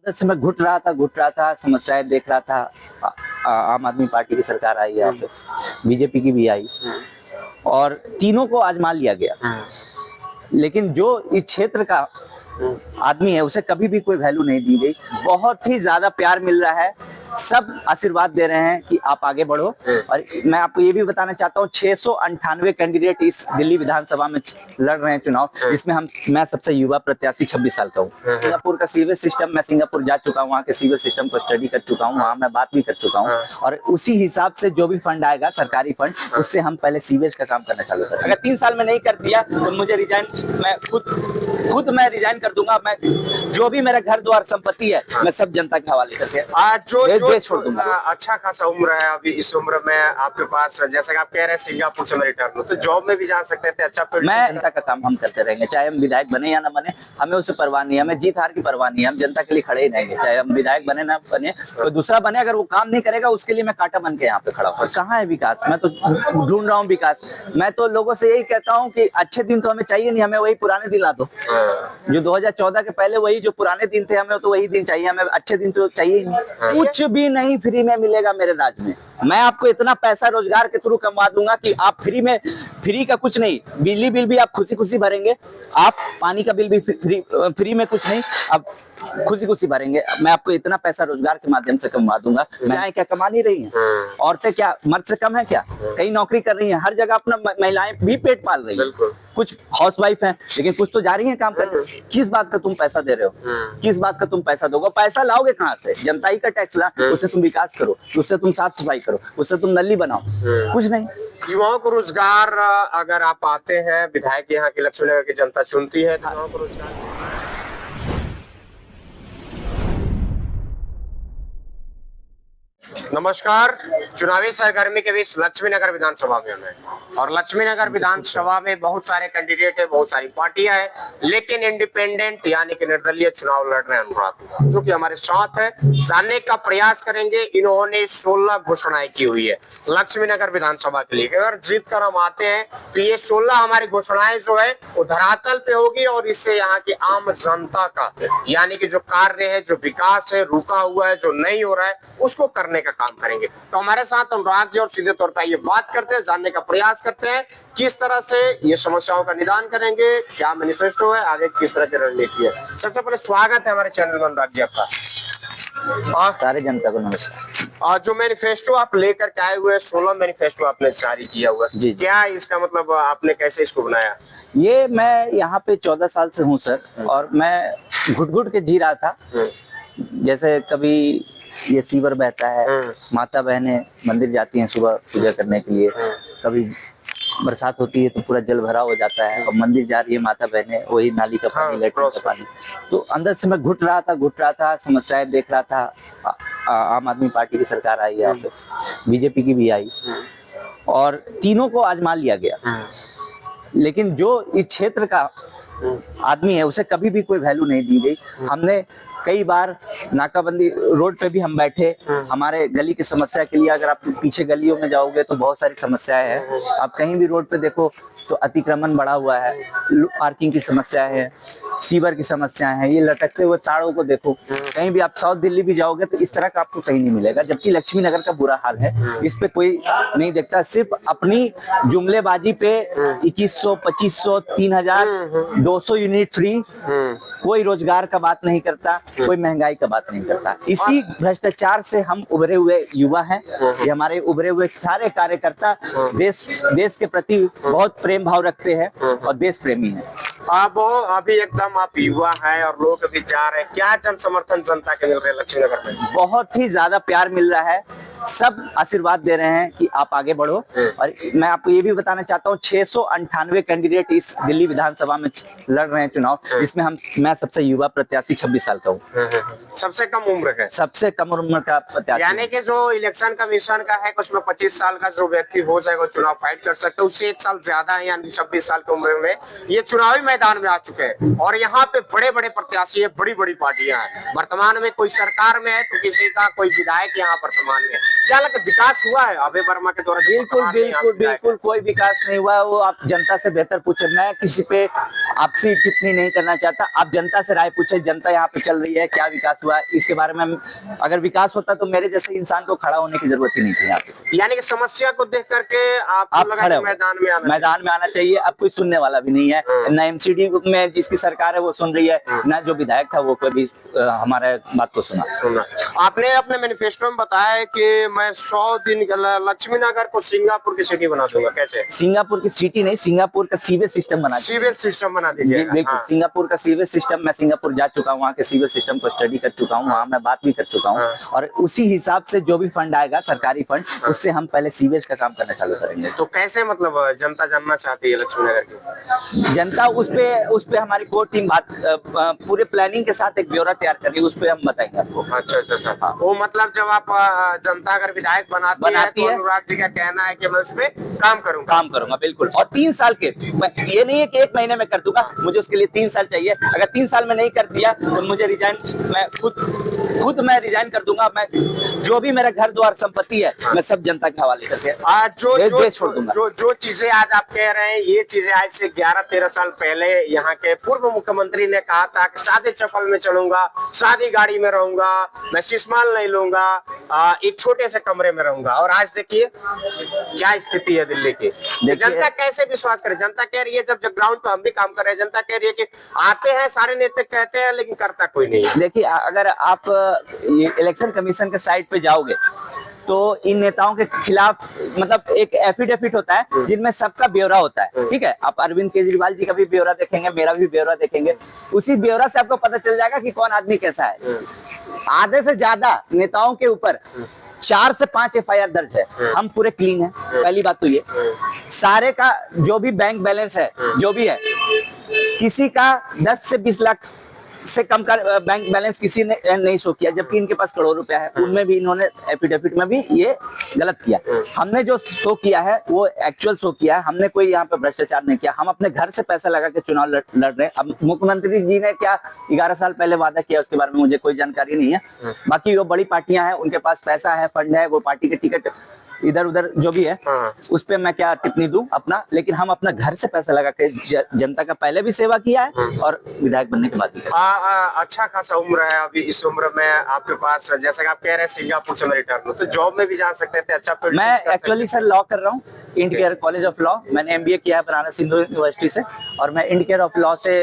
से मैं घुट रहा था, समस्याएं देख रहा था। आम आदमी पार्टी की सरकार आई यहाँ पे, बीजेपी की भी आई और तीनों को आजमा लिया गया। लेकिन जो इस क्षेत्र का आदमी है उसे कभी भी कोई वैल्यू नहीं दी गई। बहुत ही ज्यादा प्यार मिल रहा है, सब आशीर्वाद दे रहे हैं कि आप आगे बढ़ो। और मैं आपको ये भी बताना चाहता हूँ 698 कैंडिडेट इस दिल्ली विधानसभा में लड़ रहे हैं चुनाव, जिसमें मैं सबसे युवा प्रत्याशी 26 साल का हूँ। सिंगापुर का सीवेज सिस्टम, मैं सिंगापुर जा चुका हूँ, वहाँ के सीवेज सिस्टम को स्टडी कर चुका हूँ, वहाँ मैं बात भी कर चुका हूँ। और उसी हिसाब से जो भी फंड आएगा, सरकारी फंड, उससे हम पहले सीवेज का काम करना चालू करें। अगर 3 साल में नहीं कर दिया तो मुझे रिजाइन, मैं खुद मैं रिजाइन कर दूंगा। मैं जो भी मेरा घर द्वार संपत्ति है मैं सब जनता के हवाले करके देश छोड़ दूंगा। अच्छा खासा उम्र है अभी, इस उम्र में आपके पास, जैसा कि आप कह रहे हैं सिंगापुर से मैं रिटर्न हूं, तो जॉब में भी जा सकते थे। अच्छा फील्ड, मैं जनता का काम हम करते रहेंगे, चाहे हम विधायक बने या ना बने, हमें उससे परवाह नहीं है। हमें जीत हार की परवाह नहीं है, हम जनता के लिए खड़े ही रहेंगे, चाहे हम विधायक बने ना बने, कोई दूसरा बने। अगर वो काम नहीं करेगा उसके लिए मैं कांटा बन के यहाँ पे खड़ा हूँ। कहाँ है विकास? मैं तो ढूंढ रहा हूँ विकास। मैं तो लोगों से यही कहता हूँ कि अच्छे दिन तो हमें चाहिए नहीं, हमें वही पुराने दिन ला दो जो 2014 के पहले, वही जो पुराने दिन थे, हमें तो वही दिन चाहिए। हमें अच्छे दिन तो चाहिए ही नहीं। कुछ भी नहीं फ्री में मिलेगा मेरे राज्य में। मैं आपको इतना पैसा रोजगार के थ्रू कमा दूंगा कि आप फ्री का कुछ नहीं, बिजली बिल भी आप खुशी खुशी भरेंगे, आप पानी का बिल भी फ्री में कुछ नहीं, आप खुशी खुशी भरेंगे। मैं आपको इतना पैसा रोजगार के माध्यम से कमा दूंगा। महिलाएं क्या कमा नहीं रही हैं? औरतें क्या मर्द से कम है क्या? कई नौकरी कर रही हैं, हर जगह अपना महिलाएं भी पेट पाल रही हैं। कुछ हाउसवाइफ हैं लेकिन कुछ तो जा रही हैं काम करने। किस बात का तुम पैसा दे रहे हो? किस बात का तुम पैसा दोगे? पैसा लाओगे कहाँ से? जनता ही का टैक्स ला, उससे तुम विकास करो, उससे तुम साफ सफाई करो, उससे तुम नली बनाओ, कुछ नहीं। युवाओं को रोजगार, अगर आप आते हैं विधायक यहाँ की, लक्ष्मीनगर की जनता चुनती है, तो युवाओं को रोजगार। नमस्कार, चुनावी सरगर्मी के बीच लक्ष्मीनगर विधानसभा में हमें, और लक्ष्मीनगर विधानसभा में बहुत सारे कैंडिडेट है, बहुत सारी पार्टियां हैं, लेकिन इंडिपेंडेंट यानी कि निर्दलीय चुनाव लड़ रहे हैं अनुराग जो कि हमारे साथ है। जानने का प्रयास करेंगे। इन्होंने 16 घोषणाएं की हुई है लक्ष्मीनगर विधानसभा के लिए। अगर जीत कर हम आते हैं तो ये 16 हमारी घोषणाएं जो है वो धरातल पे होगी, और इससे यहाँ की आम जनता का यानी कि जो कार्य है, जो विकास है, रुका हुआ है, जो नहीं हो रहा है, उसको करने का काम करेंगे। तो हमारे साथ अनुराग जी और सीधे तौर पर ये बात करते हैं, जानने का प्रयास करते हैं किस तरह से ये समस्याओं का निदान करेंगे, क्या मैनिफेस्टो है, आगे किस तरह की रणनीति है। सबसे पहले स्वागत है हमारे चैनल में अनुराग जी आपका। सारे जनता को नमस्कार। जो मैनिफेस्टो आप लेकर के आए हुए हैं, 16 मैनिफेस्टो आपने जारी किया हुआ है, क्या इसका मतलब, आपने कैसे इसको बनाया? ये मैं यहाँ पे 14 साल से हूँ सर, और मैं घुट घुट के जी रहा था। जैसे कभी ये सीवर बहता है, माता बहनें मंदिर जाती हैं सुबह पूजा करने के लिए, कभी बरसात होती है तो पूरा जल भरा हो जाता है, और मंदिर जा रही है माता बहनें, वही नाली का पानी, लेटरिन का पानी। तो अंदर से मैं घुट रहा था, समस्याएं देख रहा था। आम आदमी पार्टी की सरकार आई यहाँ पे, बीजेपी की भी आई और तीनों को आजमा लिया गया। लेकिन जो इस क्षेत्र का आदमी है उसे कभी भी कोई वैल्यू नहीं दी गई। हमने कई बार नाकाबंदी, रोड पे भी हम बैठे, हमारे गली की समस्या के लिए। अगर आप पीछे गलियों में जाओगे तो बहुत सारी समस्याएं हैं। आप कहीं भी रोड पे देखो तो अतिक्रमण बढ़ा हुआ है, पार्किंग की समस्या है, सीवर की समस्या है, ये लटकते हुए तारों को देखो। कहीं भी आप साउथ दिल्ली भी जाओगे तो इस तरह का आपको कहीं नहीं मिलेगा, जबकि लक्ष्मीनगर का बुरा हाल है। इस पे कोई नहीं देखता, सिर्फ अपनी जुमलेबाजी पे 2100, 2500, 3200 यूनिट फ्री, कोई रोजगार का बात नहीं करता, कोई महंगाई का बात नहीं करता। इसी भ्रष्टाचार से हम उभरे हुए युवा हैं। ये हमारे उभरे हुए सारे कार्यकर्ता देश के प्रति बहुत प्रेम भाव रखते हैं और देश प्रेमी हैं। आप अभी एकदम आप युवा हैं और लोग अभी जा रहे हैं, क्या जन समर्थन जनता के मिल रहे हैं लक्ष्मीनगर में? बहुत ही ज्यादा प्यार मिल रहा है, सब आशीर्वाद दे रहे हैं कि आप आगे बढ़ो। और मैं आपको ये भी बताना चाहता हूँ 698 कैंडिडेट इस दिल्ली विधानसभा में लड़ रहे हैं चुनाव, जिसमें मैं सबसे युवा प्रत्याशी 26 साल का हूँ। सबसे कम उम्र का? सबसे कम उम्र का प्रत्याशी, यानी कि जो इलेक्शन कमीशन का है उसमें 25 साल का जो व्यक्ति हो जाएगा चुनाव फाइट कर सकते हैं, उससे 1 साल ज्यादा है, यानी 26 साल की उम्र में ये चुनावी मैदान में आ चुके हैं। और यहाँ पे बड़े बड़े प्रत्याशी है, बड़ी बड़ी पार्टियां हैं। वर्तमान में कोई सरकार में है तो किसी का कोई विधायक यहाँ वर्तमान में, क्या लगता है विकास हुआ है अभय वर्मा के द्वारा? बिल्कुल बिल्कुल बिल्कुल कोई विकास नहीं हुआ। वो आप जनता से बेहतर पूछे, मैं किसी पे आपसी टिप्पणी नहीं करना चाहता। आप जनता से राय पूछे, जनता यहाँ पे चल रही है, क्या विकास हुआ इसके बारे में। अगर विकास होता तो मेरे जैसे इंसान को खड़ा होने की जरूरत ही नहीं थी यहाँ पे। यानी कि समस्या को देख करके आप आपको लगा खड़े कि हो, मैदान में आना चाहिए। अब कोई सुनने वाला भी नहीं है, ना एमसीडी में जिसकी सरकार है वो सुन रही है, ना जो विधायक था वो कभी हमारे बात को सुना। आपने अपने मैनिफेस्टो में बताया है कि मैं 100 दिन लक्ष्मी नगर को सिंगापुर की सिटी बना दूंगा। कैसे? सिंगापुर की सिटी नहीं, सिंगापुर का सीवेज सिस्टम बना दीजिए। बिल्कुल, सिंगापुर का सीवेज सिस्टम, मैं सिंगापुर जा चुका हूँ, वहाँ के सीवेज सिस्टम को स्टडी कर चुका हूँ, वहाँ मैं बात भी कर चुका हूँ। और उसी हिसाब से जो भी फंड आएगा सरकारी फंड, उससे हम पहले सीवेज का काम करना चालू करेंगे। तो कैसे, मतलब जनता जानना चाहती है लक्ष्मी नगर की? जनता उस पे हमारी कोर टीम बात पूरे प्लानिंग के साथ एक ब्यौरा तैयार कर रही है, उस पे हम बताएंगे आपको। अच्छा। हाँ। वो मतलब जब आप जनता अगर विधायक बनाती है तो अनुराग जी का कहना है कि मैं उस पे काम करूंगा। बिल्कुल। और 3 साल के, ये नहीं है कि 1 महीने में कर दूंगा, मुझे उसके लिए 3 साल चाहिए। अगर 3 साल में नहीं कर दिया तो मुझे रिजाइन, मैं खुद मैं रिजाइन कर दूंगा। मैं जो भी मेरा घर द्वार संपत्ति है मैं सब जनता के हवाले करके जो चीजें आज आप कह रहे हैं, ये चीजें आज से 11-13 साल पहले यहाँ के पूर्व मुख्यमंत्री ने कहा था कि सादे चप्पल में चलूंगा, सादी गाड़ी में रहूंगा, मैं सिस्माल नहीं लूंगा, एक छोटे से कमरे में रहूंगा। और आज देखिए क्या स्थिति है दिल्ली की। जनता कैसे विश्वास करे? जनता कह रही है, जब ग्राउंड पे हम भी काम कर रहे हैं, जनता कह रही है कि आते हैं सारे नेता कहते हैं लेकिन करता कोई नहीं है। देखिए, अगर आप ये इलेक्शन कमीशन के साइट पे जाओगे तो इन नेताओं के खिलाफ मतलब एक एफिडेविट होता है जिनमें सबका ब्यौरा होता है। ठीक है, आप अरविंद केजरीवाल जी का भी ब्यौरा देखेंगे, मेरा भी ब्यौरा देखेंगे, उसी ब्यौरा से आपको पता चल जाएगा कि कौन आदमी कैसा है। आधे से ज्यादा नेताओं के ऊपर 4 से 5 FIR दर्ज है। हम पूरे क्लीन हैं, पहली बात तो ये। सारे का जो भी बैंक बैलेंस है, जो भी है, किसी का 10 से 20 लाख से कम का बैंक बैलेंस किसी ने नहीं शो किया, जबकि इनके पास करोड़ रुपया है। उनमें भी इन्होंने एफिडेविट में भी ये गलत किया। हमने जो शो किया है वो एक्चुअल शो किया है, हमने कोई यहाँ पे भ्रष्टाचार नहीं किया। हम अपने घर से पैसा लगा के चुनाव लड़ रहे हैं। अब मुख्यमंत्री जी ने क्या 11 साल पहले वादा किया उसके बारे में मुझे कोई जानकारी नहीं है। बाकी वो बड़ी पार्टियां हैं, उनके पास पैसा है, फंड है, वो पार्टी के टिकट इधर उधर जो भी है उस पे मैं क्या टिप्पणी दूं अपना। लेकिन हम अपना घर से पैसा लगा के जनता का पहले भी सेवा किया है और विधायक बनने के बाद भी। अच्छा खासा उम्र है अभी, इस उम्र में आपके पास, जैसा कि आप कह रहे हैं सिंगापुर से मैं रिटर्न हूं, तो जॉब में भी जा सकते थे। अच्छा फील्ड मैं एक्चुअली सर लॉ कर रहा हूँ, Ind Care College of Law. मैंने MBA किया है बनारस हिंदू यूनिवर्सिटी से, और मैं इंड केयर ऑफ लॉ से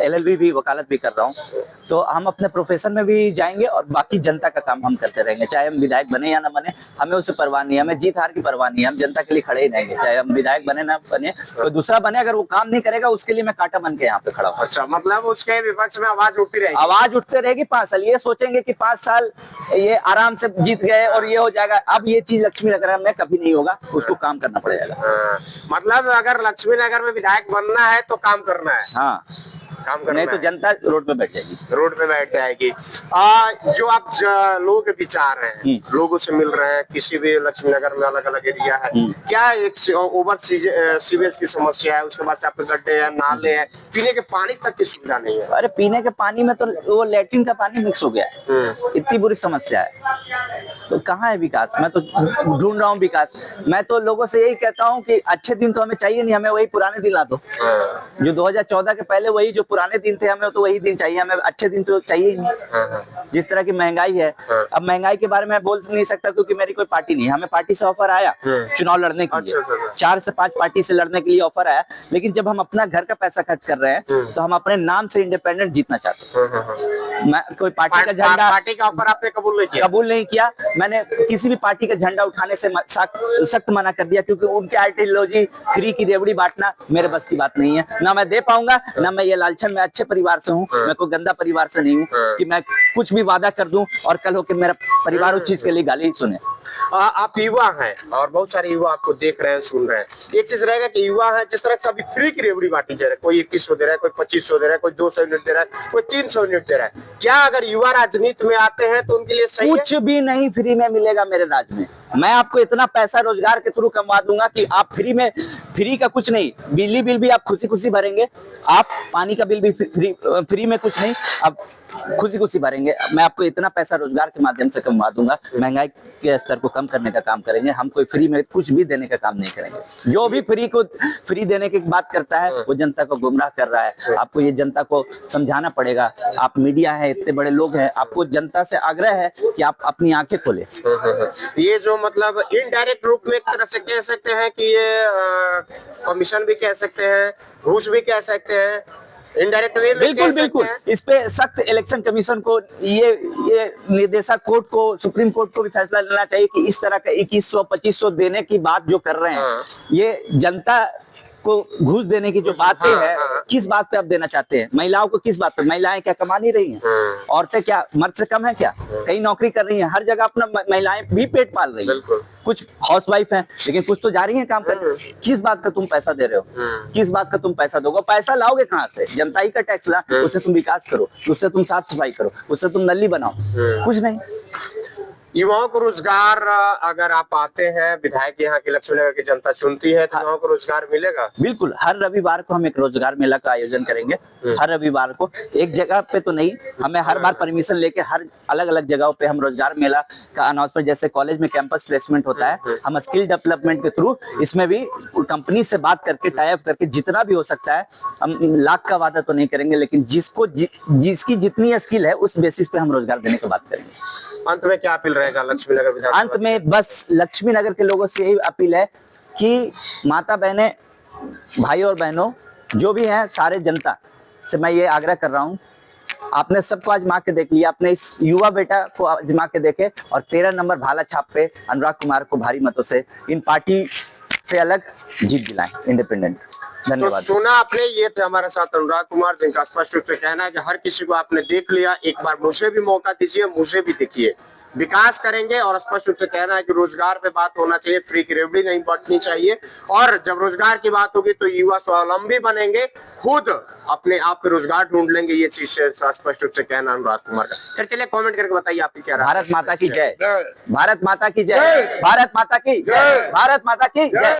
LLB भी वकालत भी कर रहा हूँ। तो हम अपने प्रोफेशन में भी जाएंगे और बाकी जनता का काम हम करते रहेंगे, चाहे हम विधायक बने या ना बने, हमें उससे परवाह नहीं है, हमें जीत हार की परवाह नहीं है। हम जनता के लिए खड़े ही रहेंगे, चाहे हम विधायक बने ना बने, कोई दूसरा बने, अगर वो काम नहीं करेगा उसके लिए मैं कांटा बन के यहाँ पे खड़ा हूँ। अच्छा, मतलब उसके विपक्ष में आवाज उठती रहेगी? आवाज उठते रहेगी। 5 साल ये सोचेंगे कि 5 साल ये आराम से जीत गए और ये हो जाएगा। अब ये चीज लक्ष्मी नगर में कभी नहीं होगा, उसको काम करना पड़ेगा। मतलब अगर लक्ष्मी नगर में विधायक बनना है तो काम करना है। हाँ, काम करना नहीं तो जनता रोड पे बैठ जाएगी। जो आप लोगों के विचार हैं, लोगों से मिल रहे हैं, किसी भी लक्ष्मी नगर में अलग अलग एरिया है, क्या एक ओवर सीवेज की समस्या है, उसके बाद से आपके गड्ढे हैं, नाले हैं, पीने के पानी तक की सुविधा नहीं है। अरे पीने के पानी में तो वो लैट्रिन का पानी मिक्स हो गया है, इतनी बुरी समस्या है। तो कहाँ है विकास? मैं तो ढूंढ रहा हूँ विकास। मैं तो लोगों से यही कहता हूँ कि अच्छे दिन तो हमें चाहिए नहीं, हमें वही पुराने दिन ला दो। जो 2014 के पहले वही जो पुराने दिन थे, हमें तो वही दिन चाहिए, हमें अच्छे दिन तो चाहिए ही नहीं। जिस तरह की महंगाई है, अब महंगाई के बारे में बोल नहीं सकता क्योंकि मेरी कोई पार्टी नहीं है। हमें पार्टी से ऑफर आया चुनाव लड़ने के लिए, 4 से 5 पार्टी से लड़ने के लिए ऑफर आया, लेकिन जब हम अपना घर का पैसा खर्च कर रहे हैं तो हम अपने नाम से इंडिपेंडेंट जीतना चाहते हैं। मैं कोई पार्टी का झंडा, पार्टी का ऑफर आपने कबूल नहीं किया। मैंने किसी भी पार्टी का झंडा उठाने से सख्त मना कर दिया, क्योंकि उनके आइडियोलॉजी फ्री की रेवड़ी बांटना मेरे बस की बात नहीं है, ना मैं दे पाऊंगा, ना मैं ये लालचन। मैं अच्छे परिवार से हूँ, मैं कोई गंदा परिवार से नहीं हूँ कि मैं कुछ भी वादा कर दूं और कल होकर मेरा परिवार उस चीज के लिए गाली सुने। आप युवा हैं और बहुत सारे युवा आपको देख रहे हैं, सुन रहे हैं। एक चीज रहेगा कि युवा है, जिस तरह से अभी फ्री की रेवड़ी बांटी जा रही है, कोई 2100 दे रहा है, कोई 2500 दे रहा है, कोई 200 यूनिट दे रहा है, कोई 300 यूनिट दे रहा है। क्या अगर युवा राजनीति में आते हैं तो उनके लिए सही है? कुछ भी नहीं फ्री में मिलेगा मेरे राज्य में। मैं आपको इतना पैसा रोजगार के थ्रू कमा दूंगा कि आप फ्री का कुछ नहीं, बिजली बिल भी आप खुशी खुशी भरेंगे, आप पानी का बिल भी फ्री में कुछ नहीं। अब खुशी खुशी भरेंगे। मैं आपको इतना पैसा रोजगार के माध्यम से कमा दूंगा, महंगाई के स्तर को कम करने का काम करेंगे। हम कोई फ्री में कुछ भी देने का काम नहीं करेंगे। जो भी फ्री देने की बात करता है वो जनता को गुमराह कर रहा है। आपको ये जनता को समझाना पड़ेगा। आप मीडिया है, इतने बड़े लोग हैं, आपको जनता से आग्रह है कि आप अपनी आंखें खोले। ये जो मतलब इनडायरेक्ट रूप में एक तरह से कह सकते हैं कि ये कमीशन भी कह सकते हैं, घूस भी कह सकते हैं, इनडायरेक्ट वे में बिल्कुल कह बिल्कुल सकते हैं। इस पे सख्त इलेक्शन कमीशन को, ये निर्देशक कोर्ट को, सुप्रीम कोर्ट को भी फैसला लेना चाहिए कि इस तरह का 2100-2500 देने की बात जो कर रहे हैं, ये जनता को घूस देने की जो बातें हैं, किस बात पे आप देना चाहते हैं? महिलाओं को किस बात पे? महिलाएं क्या कमा नहीं रही हैं? औरतें क्या मर्द से कम है क्या? कहीं नौकरी कर रही हैं, हर जगह अपना महिलाएं भी पेट पाल रही हैं। कुछ हाउसवाइफ हैं लेकिन कुछ तो जा रही हैं काम करने। किस बात का तुम पैसा दे रहे हो? किस बात का तुम पैसा दोगे? पैसा लाओगे कहाँ से? जनता ही का टैक्स ला, उससे तुम विकास करो, उससे तुम साफ सफाई करो, उससे तुम नली बनाओ, कुछ नहीं। युवाओं को रोजगार अगर आप आते हैं, विधायक यहाँ की लक्ष्मीनगर की जनता चुनती है, तो युवाओं को रोजगार मिलेगा? बिल्कुल, हर रविवार को हम एक रोजगार मेला का आयोजन करेंगे। हर रविवार को एक जगह पे तो नहीं, हमें हर बार परमिशन लेके हर अलग अलग जगहों पे हम रोजगार मेला का अनाउंसमेंट, जैसे कॉलेज में कैंपस प्लेसमेंट होता है, हम स्किल डेवलपमेंट के थ्रू इसमें भी कंपनी से बात करके, टाई अप करके, जितना भी हो सकता है, हम लाख का वादा तो नहीं करेंगे, लेकिन जिसकी जितनी स्किल है उस बेसिस पे हम रोजगार देने की बात करेंगे। अंत में क्या अपील रहेगा लक्ष्मीनगर विधानसभा? अंत में बस लक्ष्मीनगर के लोगों से यही अपील है कि माता बहनें, भाई और बहनों जो भी हैं, सारे जनता से मैं ये आग्रह कर रहा हूँ, आपने सबको आजमा के देख लिया, अपने इस युवा बेटा को आजमा के देखे और 13 नंबर भाला छाप पे अनुराग कुमार को भारी मतों से इन पार्टी से अलग जीत दिलाएं, इंडिपेंडेंट। धन्यवाद। तो सुना आपने, ये थे हमारे साथ अनुराग कुमार, जिनका स्पष्ट रूप से कहना है कि हर किसी को आपने देख लिया, एक बार मुझे भी मौका दीजिए, मुझे भी देखिए, विकास करेंगे। और स्पष्ट रूप से कहना है कि रोजगार पे बात होना चाहिए, फ्री की रेवड़ी नहीं बंटनी चाहिए। और जब रोजगार की बात होगी तो युवा स्वावलंबी बनेंगे, खुद अपने आप पे रोजगार ढूंढ लेंगे। ये चीज स्पष्ट रूप से कहना अनुराग कुमार का। फिर चलिए कमेंट करके बताइए आपकी क्या राय है। भारत माता की जय, भारत माता की जय, भारत माता की जय, भारत माता की जय।